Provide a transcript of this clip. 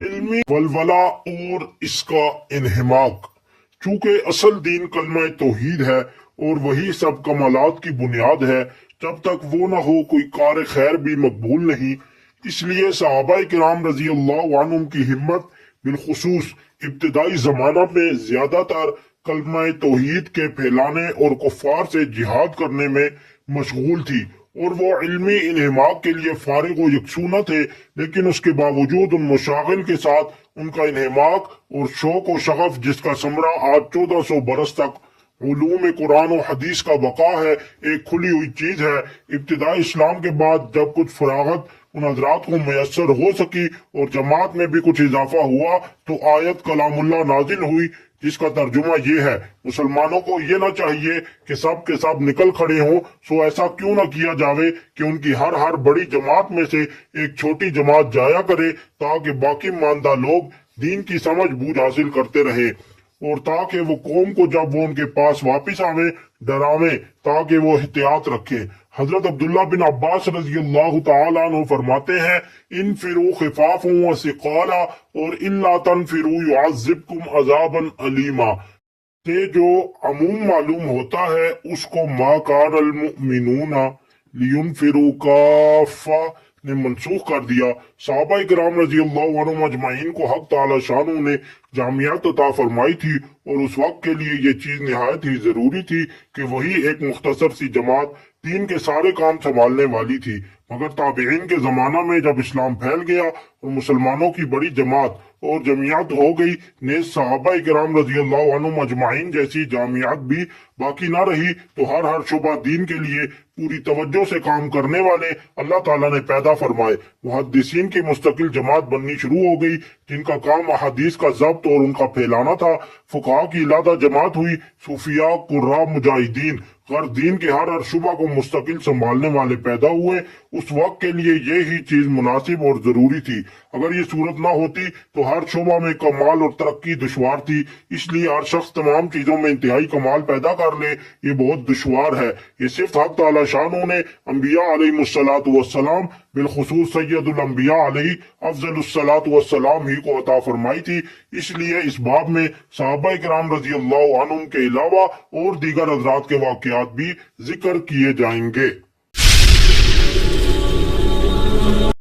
علمی ولولہ اور اس کا انہماک۔ چونکہ اصل دین کلمہ توحید ہے اور وہی سب کمالات کی بنیاد ہے، جب تک وہ نہ ہو کوئی کار خیر بھی مقبول نہیں۔ اس لیے صحابہ کرام رضی اللہ عنہم کی ہمت بالخصوص ابتدائی زمانہ میں زیادہ تر کلمہ توحید کے پھیلانے اور کفار سے جہاد کرنے میں مشغول تھی، اور وہ علمی انہماک کے لیے فارغ و یکسو نہ تھے، لیکن اس کے باوجود ان مشاغل کے ساتھ ان کا انہماک اور شوق و شغف، جس کا ثمرہ آج 1400 برس تک علوم قرآن و حدیث کا بقا ہے، ایک کھلی ہوئی چیز ہے۔ ابتدائی اسلام کے بعد جب کچھ فراغت ان حضرات کو میسر ہو سکی اور جماعت میں بھی کچھ اضافہ ہوا، تو آیت کلام اللہ نازل ہوئی، جس کا ترجمہ یہ ہے: مسلمانوں کو یہ نہ چاہیے کہ سب کے سب نکل کھڑے ہوں، سو ایسا کیوں نہ کیا جاوے کہ ان کی ہر بڑی جماعت میں سے ایک چھوٹی جماعت جایا کرے، تاکہ باقی ماندہ لوگ دین کی سمجھ بوجھ حاصل کرتے رہے، اور تاکہ وہ قوم کو جب وہ ان کے پاس واپس آویں ڈراویں، تاکہ وہ احتیاط رکھیں۔ حضرت عبداللہ بن عباس رضی اللہ تعالیٰ عنہ فرماتے ہیں: انفروا خفافا وثقالا، اور الا تنفروا يعذبكم عذابا علیما، سے جو عموم معلوم ہوتا ہے اس کو ما کان المؤمنون لینفروا کافہ نے منسوخ کر دیا۔ صحابہ کرام رضی اللہ عنہم اجمعین کو حق تعالی شانہ نے جامعیت عطا فرمائی تھی، اور اس وقت کے لیے یہ چیز نہایت ہی ضروری تھی کہ وہی ایک مختصر سی جماعت دین کے سارے کام سنبھالنے والی تھی۔ مگر تابعین کے زمانہ میں جب اسلام پھیل گیا اور مسلمانوں کی بڑی جماعت اور جمعیت ہو گئی، نیز صحابہ کرام رضی اللہ عنہم اجمعین جیسی جامعیت بھی باقی نہ رہی، تو ہر شعبہ دین کے لیے پوری توجہ سے کام کرنے والے اللہ تعالیٰ نے پیدا فرمائے۔ محدثین کی مستقل جماعت بننی شروع ہو گئی، جن کا کام احادیث کا ضبط اور ان کا پھیلانا تھا۔ فقہاء کی علیحدہ جماعت ہوئی، صوفیاء، قراء، مجاہدین، غیر دین کے ہر شعبہ کو مستقل سنبھالنے والے پیدا ہوئے۔ اس وقت کے لیے یہی چیز مناسب اور ضروری تھی۔ اگر یہ صورت نہ ہوتی تو ہر شعبہ میں کمال اور ترقی دشوار تھی۔ اس لیے ہر شخص تمام چیزوں میں انتہائی کمال پیدا کر لے، یہ بہت دشوار ہے۔ یہ صرف حق تعالی شانہ نے انبیاء علیہ الصلاۃ والسلام، بالخصوص سید الانبیاء علیہ افضل الصلاۃ والسلام ہی کو عطا فرمائی تھی۔ اس لیے اس باب میں صحابہ کرام رضی اللہ عنہم کے علاوہ اور دیگر حضرات کے واقعات بھی ذکر کیے جائیں گے۔